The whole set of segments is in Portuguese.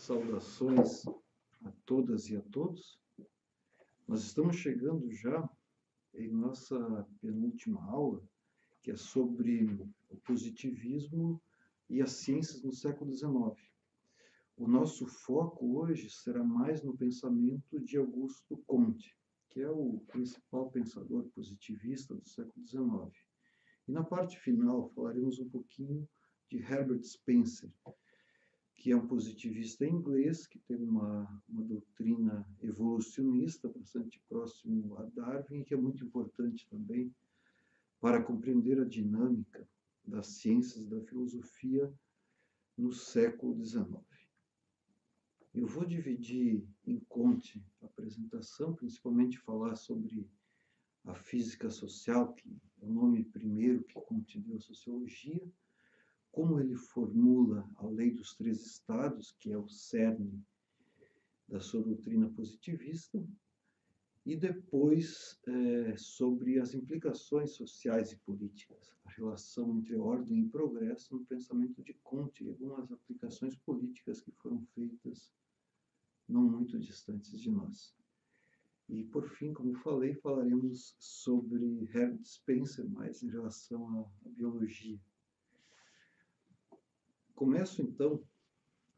Saudações a todas e a todos. Nós estamos chegando já em nossa penúltima aula, que é sobre o positivismo e as ciências no século XIX. O nosso foco hoje será mais no pensamento de Augusto Comte, que é o principal pensador positivista do século XIX. E na parte final falaremos um pouquinho de Herbert Spencer, que é um positivista inglês, que tem uma doutrina evolucionista bastante próximo a Darwin, e que é muito importante também para compreender a dinâmica das ciências e da filosofia no século XIX. Eu vou dividir em Comte a apresentação, principalmente falar sobre a física social, que é o nome primeiro que Comte deu à sociologia, como ele formula a lei dos três estados, que é o cerne da sua doutrina positivista, e depois sobre as implicações sociais e políticas, a relação entre ordem e progresso no pensamento de Comte e algumas aplicações políticas que foram feitas não muito distantes de nós. E, por fim, como falei, falaremos sobre Herbert Spencer, mais em relação à biologia. Começo, então,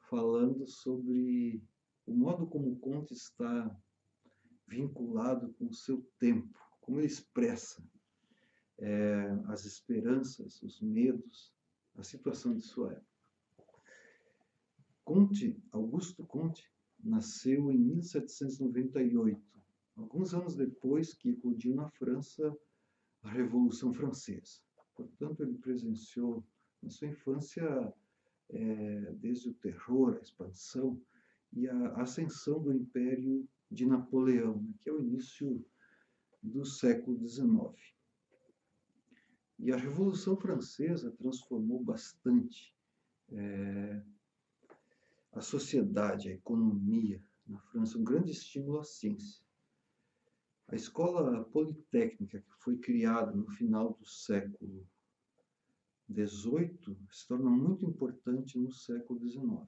falando sobre o modo como Comte está vinculado com o seu tempo, como ele expressa as esperanças, os medos, a situação de sua época. Augusto Comte, nasceu em 1798, alguns anos depois que eclodiu na França a Revolução Francesa. Portanto, ele presenciou na sua infância desde o terror, a expansão e a ascensão do Império de Napoleão, que é o início do século XIX. E a Revolução Francesa transformou bastante a sociedade, a economia na França, um grande estímulo à ciência. A escola politécnica, que foi criada no final do século XVIII, se torna muito importante no século XIX.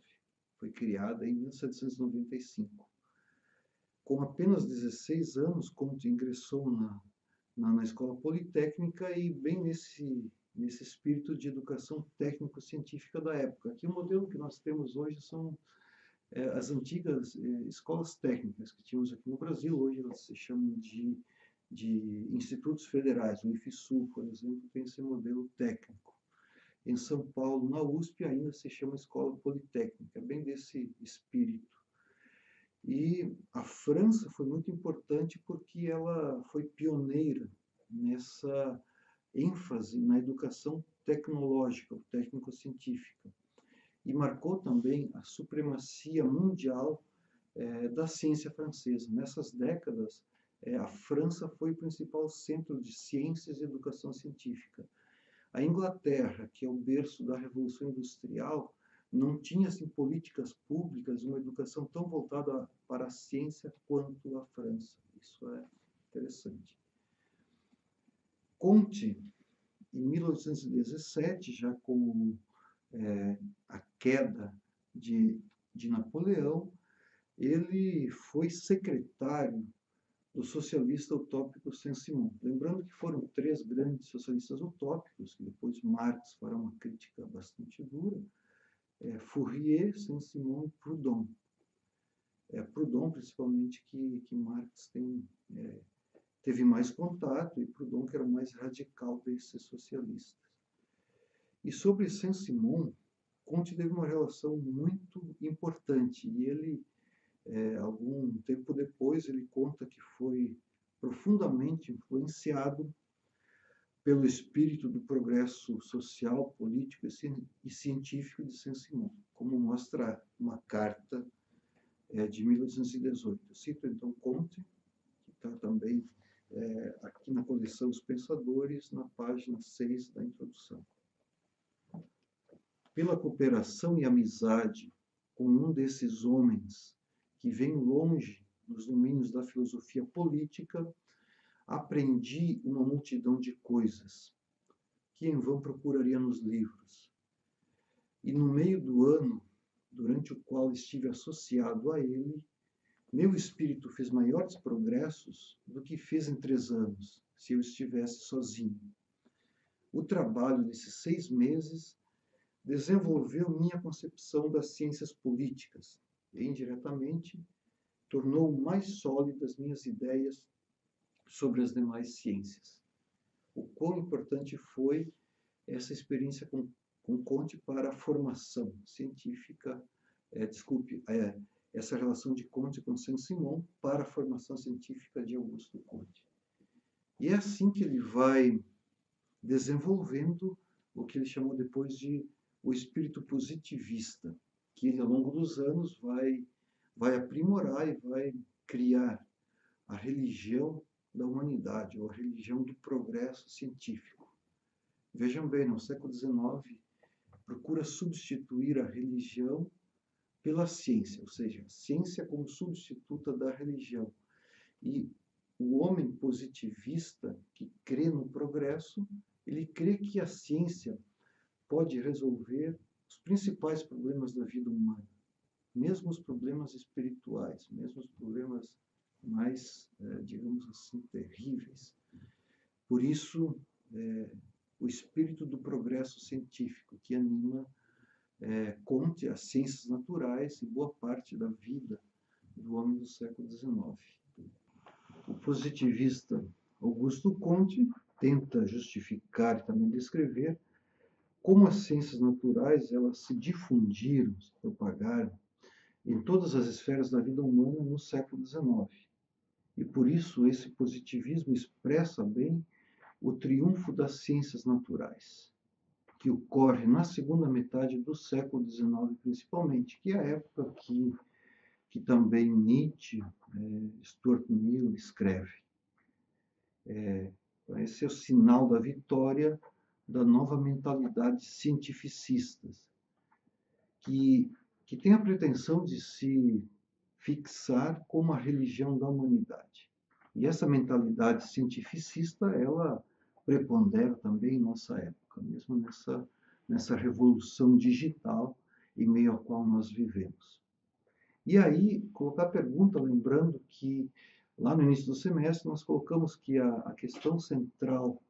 Foi criada em 1795. Com apenas 16 anos, Comte ingressou na escola politécnica e bem nesse espírito de educação técnico-científica da época. Aqui o modelo que nós temos hoje são as antigas escolas técnicas que tínhamos aqui no Brasil. Hoje elas se chamam de institutos federais. O IFSU, por exemplo, tem esse modelo técnico. Em São Paulo, na USP, ainda se chama Escola Politécnica, bem desse espírito. E a França foi muito importante porque ela foi pioneira nessa ênfase na educação tecnológica, técnico-científica, e marcou também a supremacia mundial da ciência francesa. Nessas décadas, a França foi o principal centro de ciências e educação científica. A Inglaterra, que é o berço da Revolução Industrial, não tinha assim, políticas públicas, uma educação tão voltada para a ciência quanto a França. Isso é interessante. Comte, em 1817, já com a queda de Napoleão, ele foi secretário do socialista utópico Saint-Simon. Lembrando que foram três grandes socialistas utópicos, que depois Marx fará uma crítica bastante dura, Fourier, Saint-Simon e Proudhon. Proudhon, principalmente, que Marx teve mais contato, e Proudhon, que era o mais radical desses socialistas. E sobre Saint-Simon, Comte teve uma relação muito importante, e ele, algum tempo depois, ele conta que foi profundamente influenciado pelo espírito do progresso social, político e científico de Saint-Simon, como mostra uma carta de 1818. Eu cito, então, Comte, que está também aqui na coleção Os Pensadores, na página 6 da introdução. Pela cooperação e amizade com um desses homens que vem longe nos domínios da filosofia política, aprendi uma multidão de coisas que em vão procuraria nos livros. E no meio do ano durante o qual estive associado a ele, meu espírito fez maiores progressos do que fez em 3 anos, se eu estivesse sozinho. O trabalho desses 6 meses desenvolveu minha concepção das ciências políticas e, indiretamente, tornou mais sólidas minhas ideias sobre as demais ciências. O quão importante foi essa experiência com Comte para a formação científica, essa relação de Comte com Saint-Simon para a formação científica de Augusto Comte. E é assim que ele vai desenvolvendo o que ele chamou depois de o espírito positivista, que ele, ao longo dos anos, vai aprimorar e vai criar a religião da humanidade, ou a religião do progresso científico. Vejam bem, no século XIX, procura substituir a religião pela ciência, ou seja, a ciência como substituta da religião. E o homem positivista, que crê no progresso, ele crê que a ciência pode resolver os principais problemas da vida humana, mesmo os problemas espirituais, mesmo os problemas mais, digamos assim, terríveis. Por isso, o espírito do progresso científico que anima Comte as ciências naturais e boa parte da vida do homem do século XIX. O positivista Augusto Comte tenta justificar e também descrever como as ciências naturais elas se difundiram, se propagaram em todas as esferas da vida humana no século XIX. E por isso esse positivismo expressa bem o triunfo das ciências naturais, que ocorre na segunda metade do século XIX, principalmente, que é a época que também Nietzsche, Stuart Mill escreve. Esse é o sinal da vitória da nova mentalidade cientificistas, que tem a pretensão de se fixar como a religião da humanidade. E essa mentalidade cientificista, ela prepondera também em nossa época, mesmo nessa revolução digital em meio à qual nós vivemos. E aí, colocar a pergunta, lembrando que lá no início do semestre nós colocamos que a questão central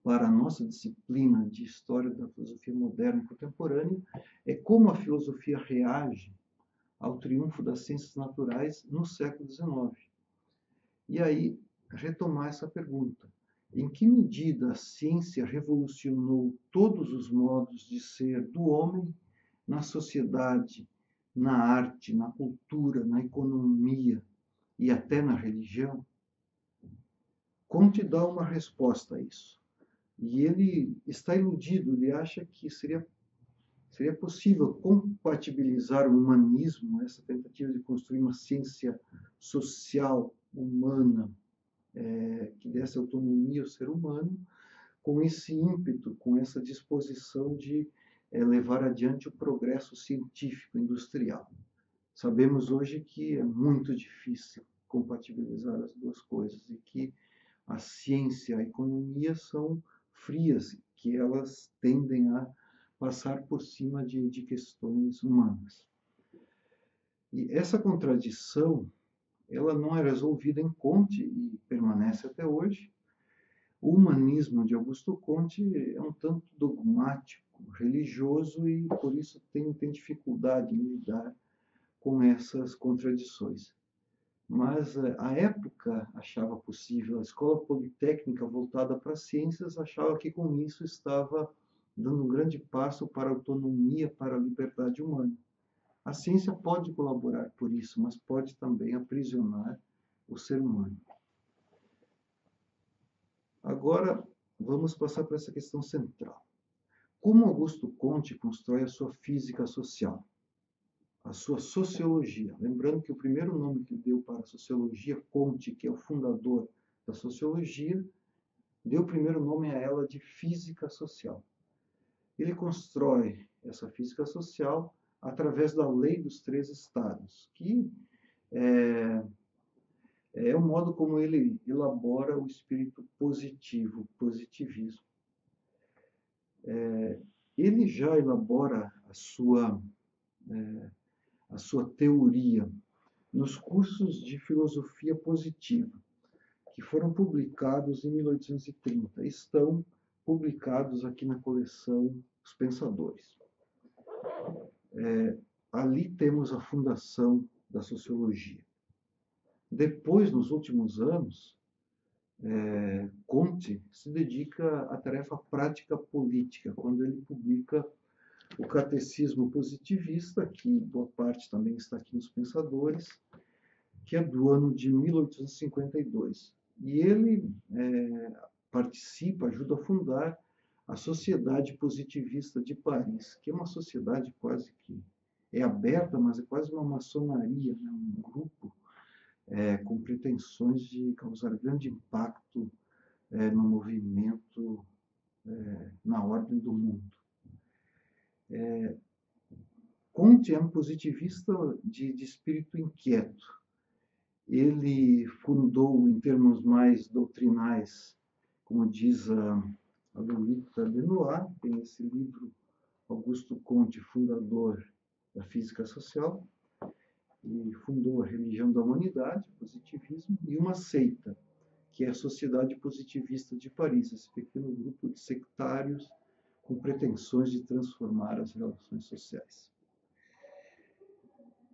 para a nossa disciplina de História da Filosofia Moderna e Contemporânea é como a filosofia reage ao triunfo das ciências naturais no século XIX. E aí, retomar essa pergunta. Em que medida a ciência revolucionou todos os modos de ser do homem na sociedade, na arte, na cultura, na economia e até na religião? Comte dá uma resposta a isso. E ele está iludido, ele acha que seria possível compatibilizar o humanismo, essa tentativa de construir uma ciência social, humana, que desse autonomia ao ser humano, com esse ímpeto, com essa disposição de levar adiante o progresso científico industrial. Sabemos hoje que é muito difícil compatibilizar as duas coisas e que a ciência e a economia são frias, que elas tendem a passar por cima de questões humanas. E essa contradição, ela não é resolvida em Comte e permanece até hoje. O humanismo de Augusto Comte é um tanto dogmático, religioso e, por isso, tem dificuldade em lidar com essas contradições. Mas a época achava possível, a escola politécnica voltada para as ciências achava que com isso estava dando um grande passo para a autonomia, para a liberdade humana. A ciência pode colaborar por isso, mas pode também aprisionar o ser humano. Agora, vamos passar para essa questão central. Como Augusto Comte constrói a sua física social? A sua sociologia. Lembrando que o primeiro nome que deu para a sociologia, Comte, que é o fundador da sociologia, deu o primeiro nome a ela de física social. Ele constrói essa física social através da lei dos 3 estados, que é o modo como ele elabora o espírito positivo, o positivismo. Ele já elabora a sua a sua teoria nos cursos de filosofia positiva, que foram publicados em 1830. Estão publicados aqui na coleção Os Pensadores. Ali temos a fundação da sociologia. Depois, nos últimos anos, Comte se dedica à tarefa prática política, quando ele publica o Catecismo Positivista, que boa parte também está aqui nos Pensadores, que é do ano de 1852. E ele participa, ajuda a fundar a Sociedade Positivista de Paris, que é uma sociedade quase que é aberta, mas é quase uma maçonaria, né? Um grupo com pretensões de causar grande impacto no movimento, na ordem do mundo. Comte é um positivista de espírito inquieto. Ele fundou, em termos mais doutrinais, como diz a Lolita Benoit, tem esse livro, Augusto Comte, fundador da física social, e fundou a religião da humanidade, o positivismo, e uma seita, que é a Sociedade Positivista de Paris, esse pequeno grupo de sectários com pretensões de transformar as relações sociais.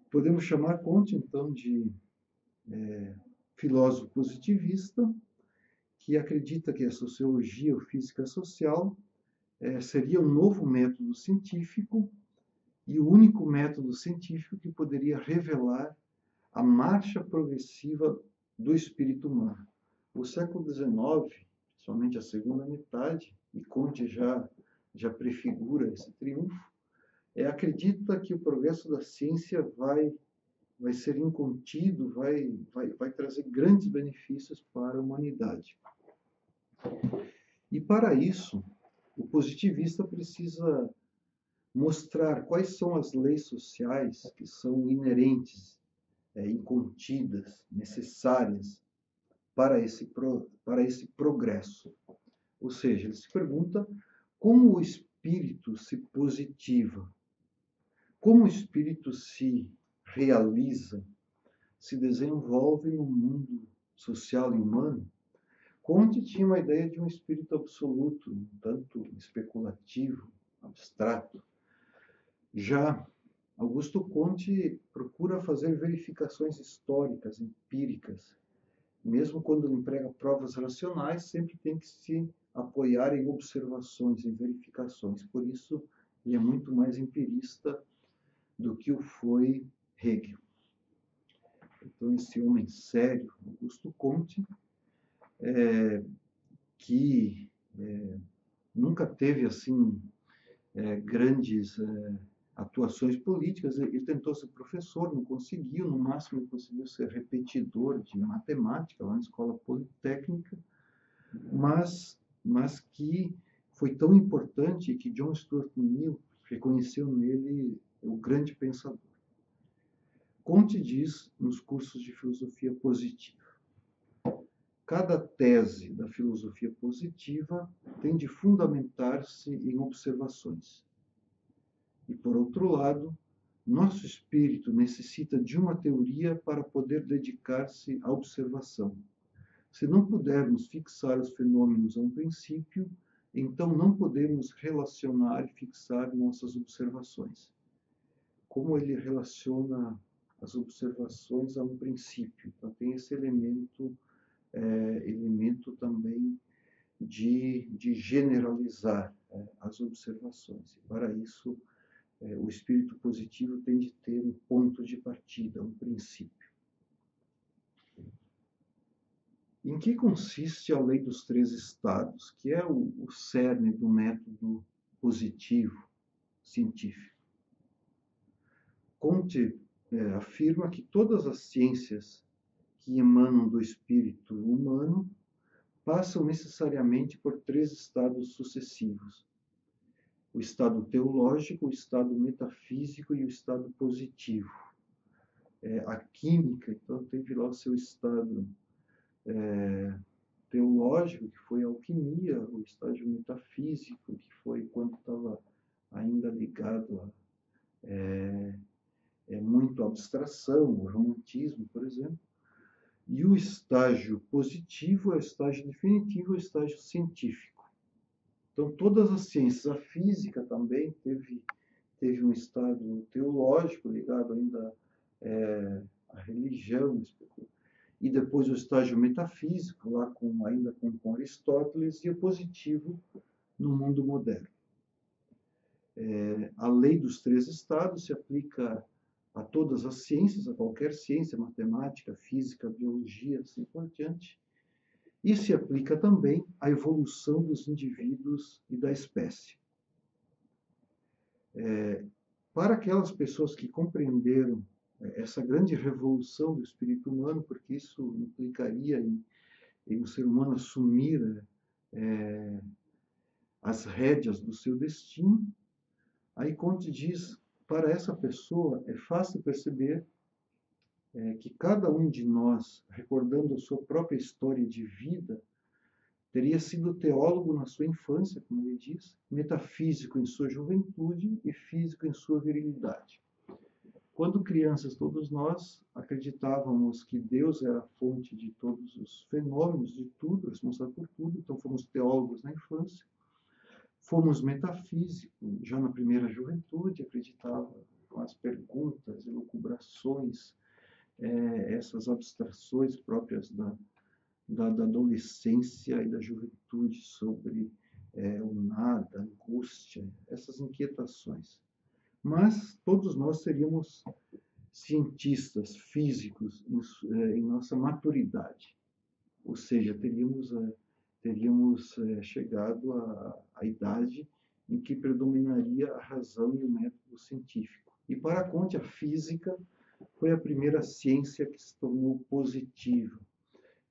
Podemos chamar Comte, então, de filósofo positivista, que acredita que a sociologia ou física social seria um novo método científico e o único método científico que poderia revelar a marcha progressiva do espírito humano. O século XIX, principalmente a segunda metade, e Comte já prefigura esse triunfo, acredita que o progresso da ciência vai ser incontido, vai trazer grandes benefícios para a humanidade. E para isso, o positivista precisa mostrar quais são as leis sociais que são inerentes, incontidas, necessárias para esse progresso. Ou seja, ele se pergunta como o espírito se positiva, como o espírito se realiza, se desenvolve no mundo social e humano. Comte tinha uma ideia de um espírito absoluto, um tanto especulativo, abstrato. Já Augusto Comte procura fazer verificações históricas, empíricas. Mesmo quando ele emprega provas racionais, sempre tem que se apoiar em observações, em verificações. Por isso, ele é muito mais empirista do que o foi Hegel. Então, esse homem sério, Augusto Comte, que nunca teve assim grandes atuações políticas, ele tentou ser professor, não conseguiu, no máximo ele conseguiu ser repetidor de matemática lá na Escola Politécnica, mas que foi tão importante que John Stuart Mill reconheceu nele o grande pensador. Comte diz nos cursos de filosofia positiva: cada tese da filosofia positiva tem de fundamentar-se em observações. E, por outro lado, nosso espírito necessita de uma teoria para poder dedicar-se à observação. Se não pudermos fixar os fenômenos a um princípio, então não podemos relacionar e fixar nossas observações. Como ele relaciona as observações a um princípio? Então, tem esse elemento também de generalizar as observações. E para isso, o espírito positivo tem de ter um ponto de partida, um princípio. Em que consiste a lei dos três estados, que é o cerne do método positivo científico? Comte afirma que todas as ciências que emanam do espírito humano passam necessariamente por três estados sucessivos: o estado teológico, o estado metafísico e o estado positivo. A química, então, teve lá o seu estado teológico, que foi a alquimia, o estágio metafísico, que foi quando estava ainda ligado a muito a abstração, o romantismo, por exemplo. E o estágio positivo é o estágio definitivo, é o estágio científico. Então, todas as ciências, a física também teve um estado teológico ligado ainda à religião, e depois o estágio metafísico, lá ainda com Aristóteles, e o positivo no mundo moderno. A lei dos três estados se aplica a todas as ciências, a qualquer ciência, matemática, física, biologia, assim por diante, e se aplica também à evolução dos indivíduos e da espécie. Para aquelas pessoas que compreenderam essa grande revolução do espírito humano, porque isso implicaria em o ser humano assumir as rédeas do seu destino, aí Comte diz, para essa pessoa é fácil perceber que cada um de nós, recordando a sua própria história de vida, teria sido teólogo na sua infância, como ele diz, metafísico em sua juventude e físico em sua virilidade. Quando crianças, todos nós acreditávamos que Deus era a fonte de todos os fenômenos, de tudo, responsável por tudo, então fomos teólogos na infância. Fomos metafísicos já na primeira juventude, acreditava com as perguntas, elucubrações, essas abstrações próprias da adolescência e da juventude sobre o nada, a angústia, essas inquietações. Mas todos nós seríamos cientistas físicos em nossa maturidade, ou seja, teríamos chegado à idade em que predominaria a razão e o método científico. E para Comte, a física foi a primeira ciência que se tornou positiva,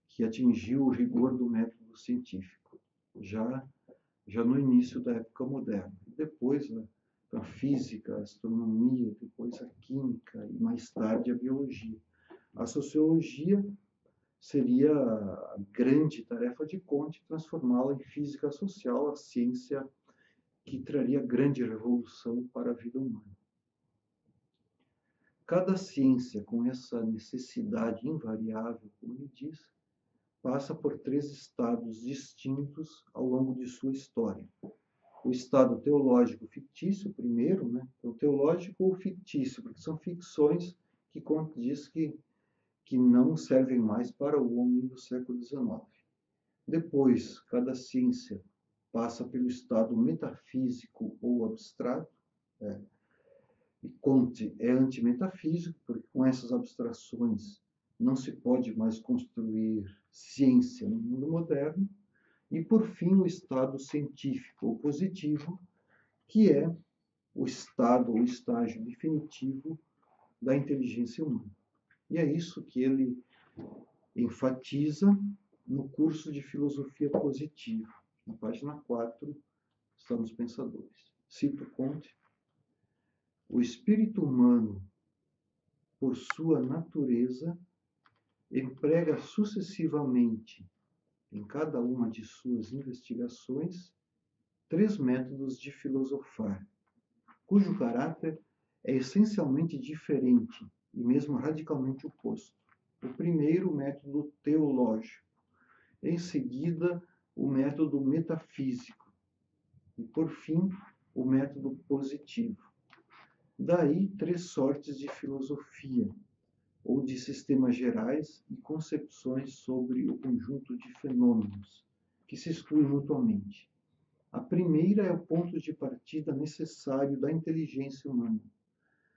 que atingiu o rigor do método científico, já no início da época moderna. Depois, a física, a astronomia, depois a química e mais tarde a biologia. A sociologia seria a grande tarefa de Comte, transformá-la em física social, a ciência que traria grande revolução para a vida humana. Cada ciência, com essa necessidade invariável, como ele diz, passa por três estados distintos ao longo de sua história. O estado teológico fictício, primeiro, o teológico ou fictício, porque são ficções que Comte diz que não servem mais para o homem do século XIX. Depois, cada ciência passa pelo estado metafísico ou abstrato, e Comte é antimetafísico, porque com essas abstrações não se pode mais construir ciência no mundo moderno. E, por fim, o estado científico ou positivo, que é o estado ou estágio definitivo da inteligência humana. E é isso que ele enfatiza no curso de Filosofia Positiva. Na página 4, estão os pensadores. Cito Comte: o espírito humano, por sua natureza, emprega sucessivamente, em cada uma de suas investigações, três métodos de filosofar, cujo caráter é essencialmente diferente e mesmo radicalmente oposto. O primeiro, o método teológico. Em seguida, o método metafísico. E, por fim, o método positivo. Daí, três sortes de filosofia, ou de sistemas gerais e concepções sobre o conjunto de fenômenos, que se excluem mutuamente. A primeira é o ponto de partida necessário da inteligência humana.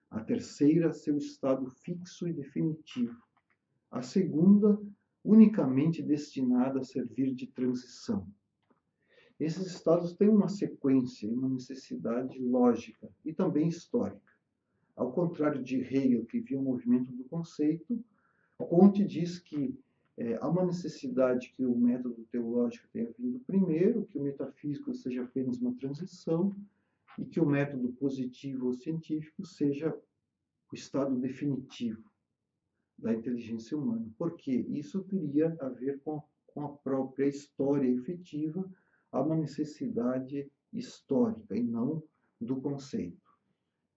A terceira, seu estado fixo e definitivo. A segunda, unicamente destinada a servir de transição. Esses estados têm uma sequência e uma necessidade lógica e também histórica. Ao contrário de Hegel, que via o movimento do conceito, Comte diz que há uma necessidade que o método teológico tenha vindo primeiro, que o metafísico seja apenas uma transição e que o método positivo ou científico seja o estado definitivo da inteligência humana. Porque isso teria a ver com a própria história efetiva, há uma necessidade histórica e não do conceito.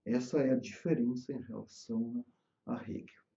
Essa é a diferença em relação a Hegel.